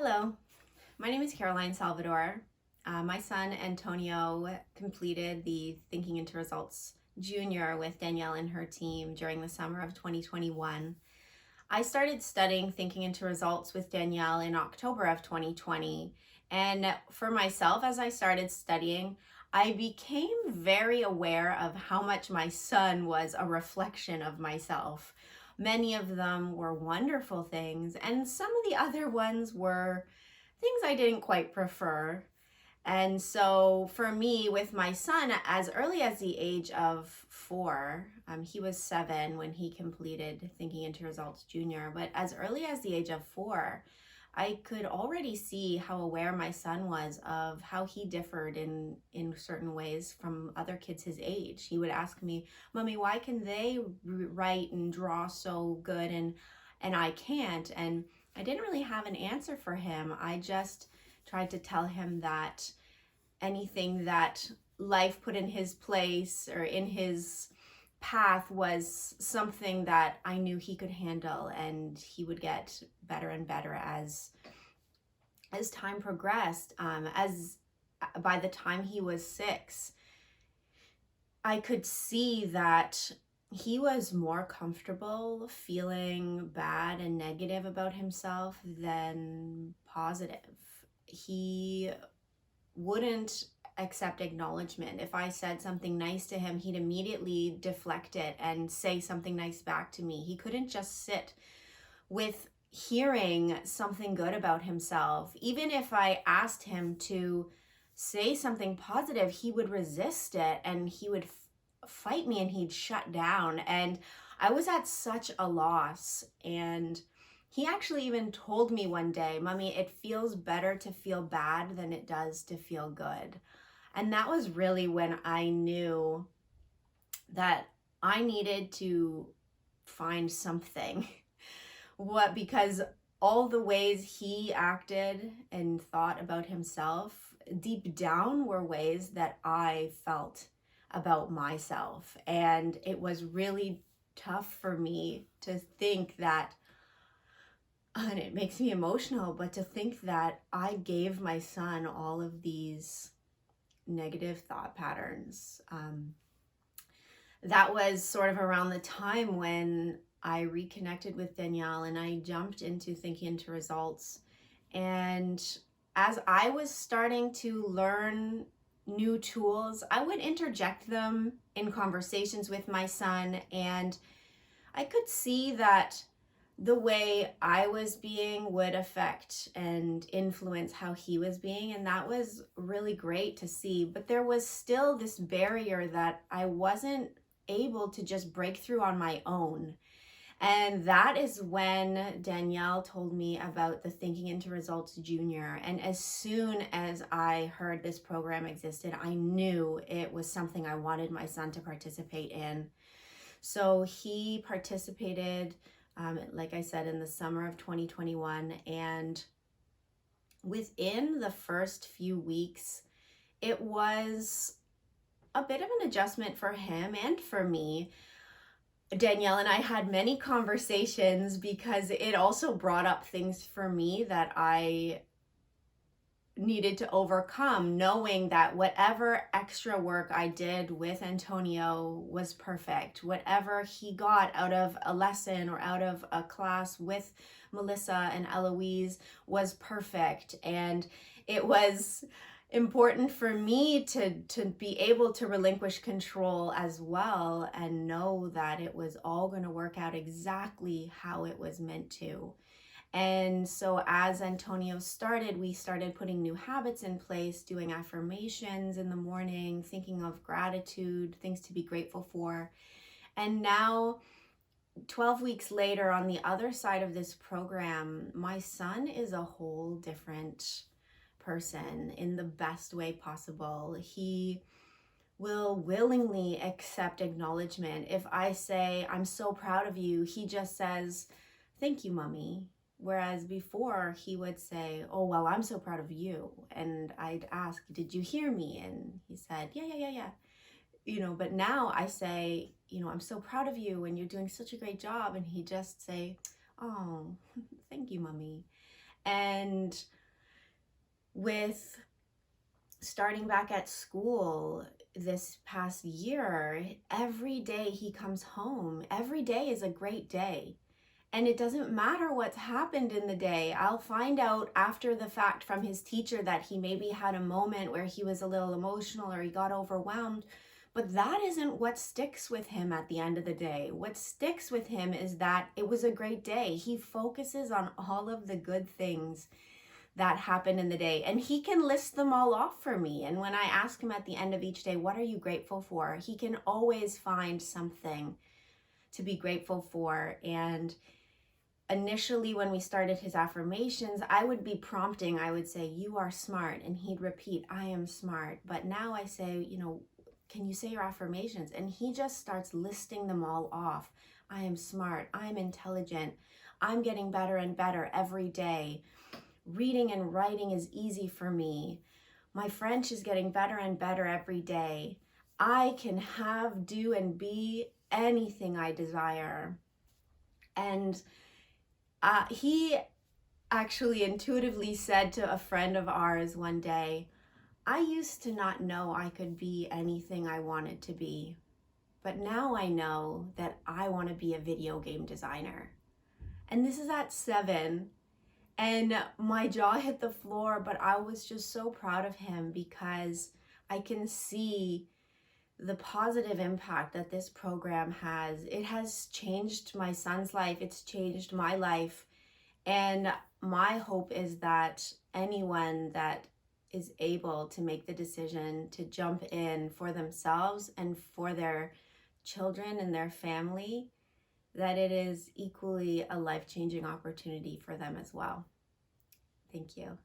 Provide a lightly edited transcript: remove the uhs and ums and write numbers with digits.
Hello, my name is Caroline Salvador. My son Antonio completed the Thinking into Results Junior with Danielle and her team during the summer of 2021. I started studying Thinking into Results with Danielle in October of 2020. And for myself, as I started studying, I became very aware of how much my son was a reflection of myself. Many of them were wonderful things, and some of the other ones were things I didn't quite prefer. And so for me, with my son, as early as the age of 4, he was 7 when he completed Thinking into Results Junior, but as early as the age of 4, I could already see how aware my son was of how he differed in certain ways from other kids his age. He would ask me, "Mommy, why can they write and draw so good and I can't?" And I didn't really have an answer for him. I just tried to tell him that anything that life put in his place or in his path was something that I knew he could handle, and he would get better and better as time progressed. As by the time he was 6, I could see that he was more comfortable feeling bad and negative about himself than positive. He wouldn't accept acknowledgement. If I said something nice to him, he'd immediately deflect it and say something nice back to me. He couldn't just sit with hearing something good about himself. Even if I asked him to say something positive, he would resist it and he would fight me and he'd shut down. And I was at such a loss. And he actually even told me one day, "Mommy, it feels better to feel bad than it does to feel good." And that was really when I knew that I needed to find something. Because all the ways he acted and thought about himself deep down were ways that I felt about myself. And it was really tough for me to think that, and it makes me emotional, but to think that I gave my son all of these negative thought patterns. That was sort of around the time when I reconnected with Danielle and I jumped into Thinking into Results. And as I was starting to learn new tools, I would interject them in conversations with my son, and I could see that the way I was being would affect and influence how he was being, and that was really great to see. But there was still this barrier that I wasn't able to just break through on my own. And that is when Danielle told me about the Thinking into Results Junior. And as soon as I heard this program existed, I knew it was something I wanted my son to participate in. So he participated, like I said, in the summer of 2021. And within the first few weeks, it was a bit of an adjustment for him and for me. Danielle and I had many conversations because it also brought up things for me that I needed to overcome, knowing that whatever extra work I did with Antonio was perfect. Whatever he got out of a lesson or out of a class with Melissa and Eloise was perfect. And it was important for me to be able to relinquish control as well and know that it was all going to work out exactly how it was meant to. And so as Antonio started, we started putting new habits in place, doing affirmations in the morning, thinking of gratitude, things to be grateful for. And now, 12 weeks later, on the other side of this program, my son is a whole different person in the best way possible. He will willingly accept acknowledgement. If I say, "I'm so proud of you," he just says, "Thank you, Mommy." Whereas before he would say, "Oh, well, I'm so proud of you." And I'd ask, "Did you hear me?" And he said, yeah. But now I say, "I'm so proud of you and you're doing such a great job." And he just say, "Oh, thank you, Mommy." And with starting back at school this past year, every day he comes home. Every day is a great day. And it doesn't matter what's happened in the day. I'll find out after the fact from his teacher that he maybe had a moment where he was a little emotional or he got overwhelmed. But that isn't what sticks with him at the end of the day. What sticks with him is that it was a great day. He focuses on all of the good things that happened in the day, and he can list them all off for me. And when I ask him at the end of each day, what are you grateful for? He can always find something to be grateful for. And initially, when we started his affirmations, I would be prompting. I would say, you are smart, and he'd repeat, I am smart. But now I say, can you say your affirmations? And he just starts listing them all off. I am smart, I'm intelligent, I'm getting better and better every day. Reading and writing is easy for me. My French is getting better and better every day. I can have, do, and be anything I desire. And he actually intuitively said to a friend of ours one day, I used to not know I could be anything I wanted to be, but now I know that I want to be a video game designer. And this is at 7. And my jaw hit the floor, but I was just so proud of him because I can see the positive impact that this program has. It has changed my son's life. It's changed my life. And my hope is that anyone that is able to make the decision to jump in for themselves and for their children and their family, that it is equally a life-changing opportunity for them as well. Thank you.